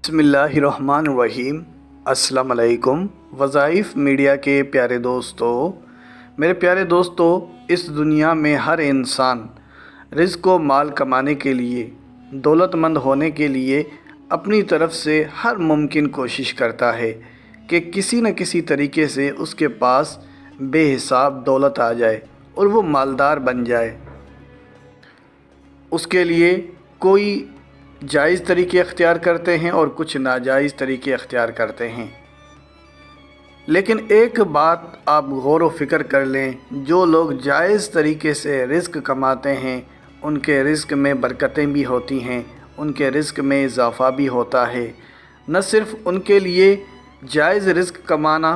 बिस्मिल्लाहिर्रहमानिर्रहीम। अस्सलाम वालेकुम। वज़ाइफ मीडिया के प्यारे दोस्तों, मेरे प्यारे दोस्तों, इस दुनिया में हर इंसान रिज़्क़ व माल कमाने के लिए, दौलतमंद होने के लिए अपनी तरफ से हर मुमकिन कोशिश करता है कि किसी न किसी तरीके से उसके पास बेहिसाब दौलत आ जाए और वो मालदार बन जाए। उसके लिए कोई जायज़ तरीके अख्तियार करते हैं और कुछ नाजायज़ तरीके अख्तियार करते हैं। लेकिन एक बात आप गौर व फिक्र कर लें, जो लोग जायज़ तरीके से रिज़्क़ कमाते हैं उनके रिज़्क़ में बरकतें भी होती हैं, उनके रिज़्क़ में इजाफ़ा भी होता है। न सिर्फ़ उनके लिए जायज़ रिज़्क़ कमाना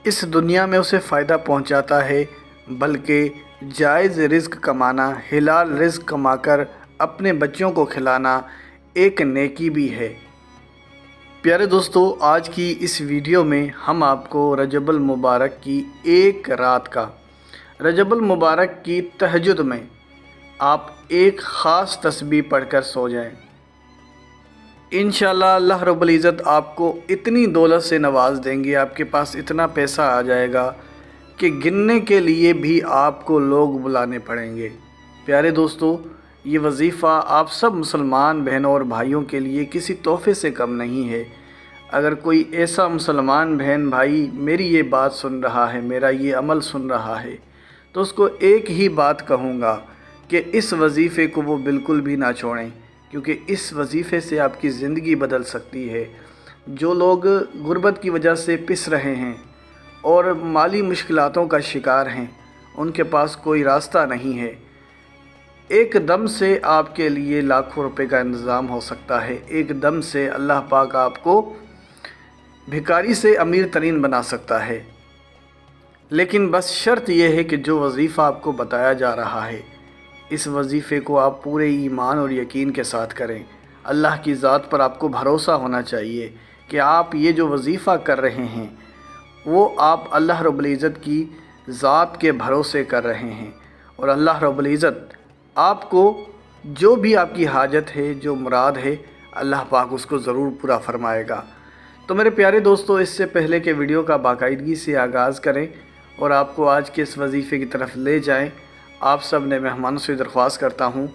इस दुनिया में उसे फ़ायदा पहुंचाता है, बल्कि जायज़ रिज़्क़ कमाना, हलाल रिज़्क़ कमाकर अपने बच्चों को खिलाना एक नेकी भी है। प्यारे दोस्तों, आज की इस वीडियो में हम आपको रजबुल मुबारक की एक रात का, रजबुल मुबारक की तहज्जुद में आप एक ख़ास तस्बीह पढ़कर सो जाएं। इंशाअल्लाह अल्लाह रब्बुल इज़्ज़त आपको इतनी दौलत से नवाज देंगे, आपके पास इतना पैसा आ जाएगा कि गिनने के लिए भी आपको लोग बुलाने पड़ेंगे। प्यारे दोस्तों, ये वज़ीफ़ा आप सब मुसलमान बहनों और भाइयों के लिए किसी तोहफ़े से कम नहीं है। अगर कोई ऐसा मुसलमान बहन भाई मेरी ये बात सुन रहा है, मेरा ये अमल सुन रहा है, तो उसको एक ही बात कहूँगा कि इस वज़ीफ़े को वो बिल्कुल भी ना छोड़ें, क्योंकि इस वज़ीफ़े से आपकी ज़िंदगी बदल सकती है। जो लोग गुर्बत की वजह से पिस रहे हैं और माली मुश्किलातों का शिकार हैं, उनके पास कोई रास्ता नहीं है, एकदम से आपके लिए लाखों रुपए का इंतज़ाम हो सकता है। एकदम से अल्लाह पाक आपको भिखारी से अमीर तरीन बना सकता है। लेकिन बस शर्त यह है कि जो वज़ीफ़ा आपको बताया जा रहा है, इस वज़ीफ़े को आप पूरे ईमान और यकीन के साथ करें। अल्लाह की ज़ात पर आपको भरोसा होना चाहिए कि आप ये जो वज़ीफ़ा कर रहे हैं वो आप अल्लाह रब्बुल इज़्ज़त की ज़ात के भरोसे कर रहे हैं, और अल्लाह रब्बुल इज़्ज़त आपको जो भी आपकी हाजत है, जो मुराद है, अल्लाह पाक उसको ज़रूर पूरा फरमाएगा। तो मेरे प्यारे दोस्तों, इससे पहले कि वीडियो का बाकायदगी से आगाज़ करें और आपको आज के इस वज़ीफ़े की तरफ ले जाएं, आप सब ने मेहमानों से दरख्वास्त करता हूं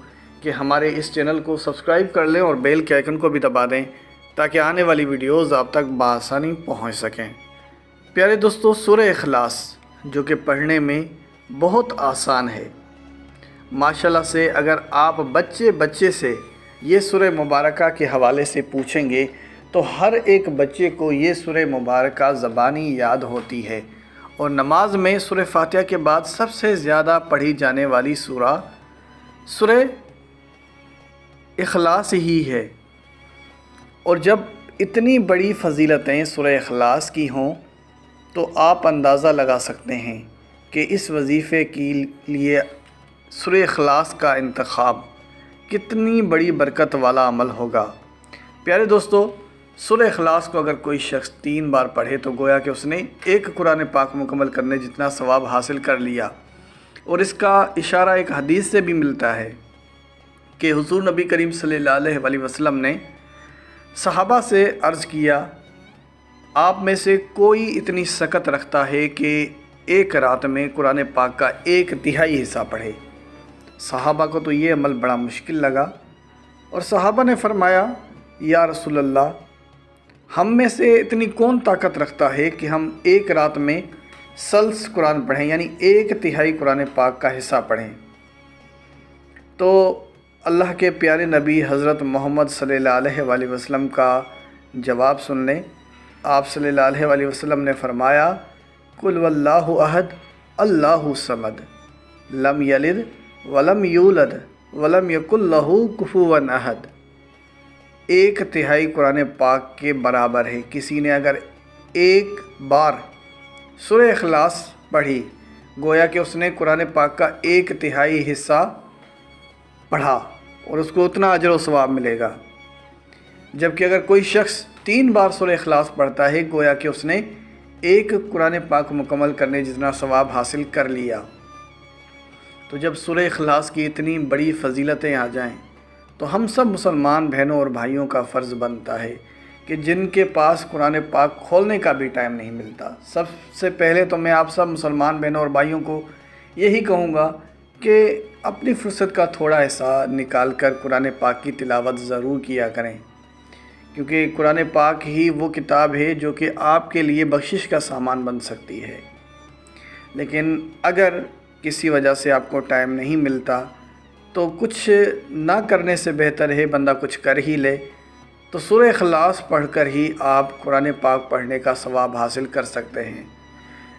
कि हमारे इस चैनल को सब्सक्राइब कर लें और बेल के आइकन को भी दबा दें, ताकि आने वाली वीडियोज़ आप तक बआसानी पहुँच सकें। प्यारे दोस्तों, सूरह इखलास जो कि पढ़ने में बहुत आसान है, माशाल्लाह से अगर आप बच्चे से ये सूरह मुबारका के हवाले से पूछेंगे तो हर एक बच्चे को ये सूरह मुबारका ज़बानी याद होती है। और नमाज में सूरह फातिहा के बाद सबसे ज़्यादा पढ़ी जाने वाली सूरह इखलास ही है। और जब इतनी बड़ी फ़जीलतें सूरह इखलास की हों तो आप अंदाज़ा लगा सकते हैं कि इस वज़ीफ़े के लिए सूरह इखलास का इंतखाब कितनी बड़ी बरकत वाला अमल होगा। प्यारे दोस्तों, सूरह इखलास को अगर कोई शख्स 3 बार पढ़े तो गोया कि उसने एक कुरान पाक मुकम्मल करने जितना सवाब हासिल कर लिया। और इसका इशारा एक हदीस से भी मिलता है कि हुज़ूर नबी करीम सल्लल्लाहु अलैहि वसल्लम ने सहाबा से अर्ज़ किया, आप में से कोई इतनी सकत रखता है कि एक रात में कुरान पाक का 1/3 हिस्सा पढ़े। सहाबा को तो ये अमल बड़ा मुश्किल लगा और सहाबा ने फरमाया, या रसूल अल्लाह, हम में से इतनी कौन ताकत रखता है कि हम एक रात में सल्स कुरान पढ़ें, यानी 1/3 कुरान पाक का हिस्सा पढ़ें। तो अल्लाह के प्यारे नबी हज़रत मोहम्मद सल्लल्लाहु अलैहि वसल्लम का जवाब सुन लें। आप सल्लल्लाहु अलैहि वसल्लम ने फरमाया, कुल वल्लाहु अहद अल्लाहु समद लम यलिद वलम यूलद वलम यकुल लहू कुफुवन अहद। 1/3 कुरान पाक के बराबर है। किसी ने अगर एक बार सूरह इखलास पढ़ी, गोया कि उसने कुरान पाक का 1/3 हिस्सा पढ़ा और उसको उतना अजर व सवाब मिलेगा। जबकि अगर कोई शख्स 3 बार सूरह इखलास पढ़ता है, गोया कि उसने एक कुरान पाक मुकम्मल करने जितना सवाब हासिल कर लिया। तो जब सूरह इखलास की इतनी बड़ी फ़जीलतें आ जाएं تو ہم سب مسلمان بہنوں اور بھائیوں کا فرض بنتا ہے کہ جن کے پاس قرآن پاک کھولنے کا بھی ٹائم نہیں ملتا، سب سے پہلے تو میں آپ سب مسلمان بہنوں اور بھائیوں کو یہی کہوں گا کہ اپنی فرصت کا تھوڑا حصہ نکال کر قرآن پاک کی تلاوت ضرور کیا کریں، کیونکہ قرآن پاک ہی وہ کتاب ہے جو کہ آپ کے لیے بخشش کا سامان بن سکتی ہے۔ لیکن اگر کسی وجہ سے آپ کو ٹائم نہیں ملتا تو کچھ نہ کرنے سے بہتر ہے بندہ کچھ کر ہی لے، تو سورہ اخلاص پڑھ کر ہی آپ قرآن پاک پڑھنے کا ثواب حاصل کر سکتے ہیں۔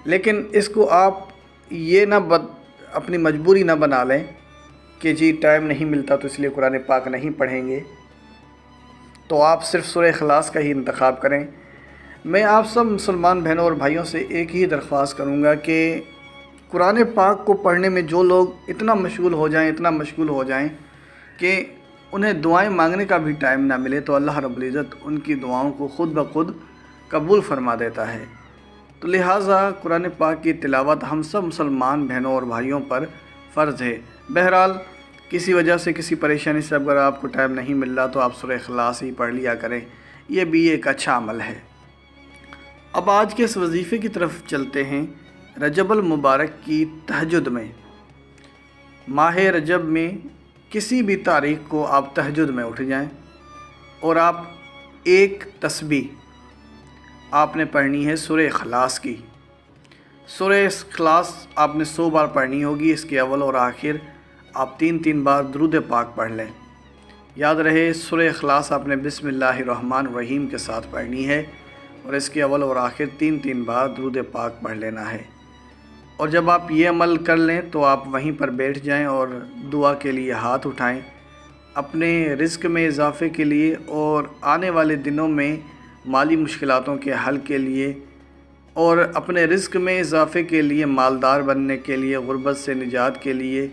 لیکن اس کو آپ یہ اپنی مجبوری نہ بنا لیں کہ جی ٹائم نہیں ملتا تو اس لیے قرآن پاک نہیں پڑھیں گے، تو آپ صرف سورہ اخلاص کا ہی انتخاب کریں۔ میں آپ سب مسلمان بہنوں اور بھائیوں سے ایک ہی درخواست کروں گا کہ قرآن پاک کو پڑھنے میں جو لوگ اتنا مشغول ہو جائیں کہ انہیں دعائیں مانگنے کا بھی ٹائم نہ ملے، تو اللہ رب العزت ان کی دعاؤں کو خود بخود قبول فرما دیتا ہے۔ تو لہٰذا قرآن پاک کی تلاوت ہم سب مسلمان بہنوں اور بھائیوں پر فرض ہے۔ بہرحال کسی وجہ سے کسی پریشانی سے اگر آپ کو ٹائم نہیں مل رہا تو آپ سورہ اخلاص ہی پڑھ لیا کریں، یہ بھی ایک اچھا عمل ہے۔ اب آج کے اس وظیفے کی طرف چلتے ہیں۔ رجب المبارک کی تہجد میں، ماہ رجب میں کسی بھی تاریخ کو آپ تہجد میں اٹھ جائیں اور آپ ایک تسبیح آپ نے پڑھنی ہے سورہ اخلاص کی۔ سورہ اخلاص آپ نے 100 بار پڑھنی ہوگی، اس کے اول اور آخر آپ 3 بار درود پاک پڑھ لیں۔ یاد رہے سورہ اخلاص آپ نے بسم اللہ الرحمن الرحیم کے ساتھ پڑھنی ہے اور اس کے اول اور آخر 3 بار درود پاک پڑھ لینا ہے۔ اور جب آپ یہ عمل کر لیں تو آپ وہیں پر بیٹھ جائیں اور دعا کے لیے ہاتھ اٹھائیں، اپنے رزق میں اضافے کے لیے اور آنے والے دنوں میں مالی مشکلاتوں کے حل کے لیے اور اپنے رزق میں اضافے کے لیے، مالدار بننے کے لیے، غربت سے نجات کے لیے،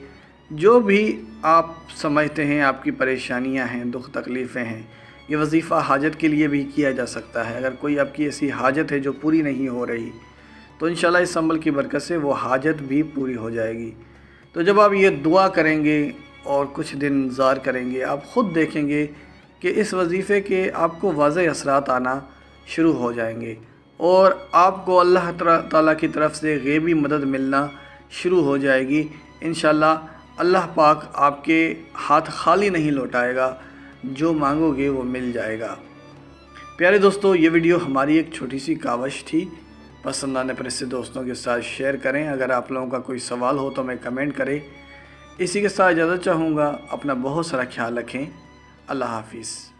جو بھی آپ سمجھتے ہیں آپ کی پریشانیاں ہیں، دکھ تکلیفیں ہیں، یہ وظیفہ حاجت کے لیے بھی کیا جا سکتا ہے۔ اگر کوئی آپ کی ایسی حاجت ہے جو پوری نہیں ہو رہی تو انشاءاللہ اس عمل کی برکت سے وہ حاجت بھی پوری ہو جائے گی۔ تو جب آپ یہ دعا کریں گے اور کچھ دن انتظار کریں گے، آپ خود دیکھیں گے کہ اس وظیفے کے آپ کو واضح اثرات آنا شروع ہو جائیں گے اور آپ کو اللہ تعالیٰ کی طرف سے غیبی مدد ملنا شروع ہو جائے گی۔ انشاءاللہ اللہ پاک آپ کے ہاتھ خالی نہیں لوٹائے گا، جو مانگو گے وہ مل جائے گا۔ پیارے دوستو، یہ ویڈیو ہماری ایک چھوٹی سی کاوش تھی، پسند آنے پر اسے دوستوں کے ساتھ شیئر کریں۔ اگر آپ لوگوں کا کوئی سوال ہو تو میں کمنٹ کریں۔ اسی کے ساتھ اجازت چاہوں گا، اپنا بہت سارا خیال رکھیں۔ اللہ حافظ۔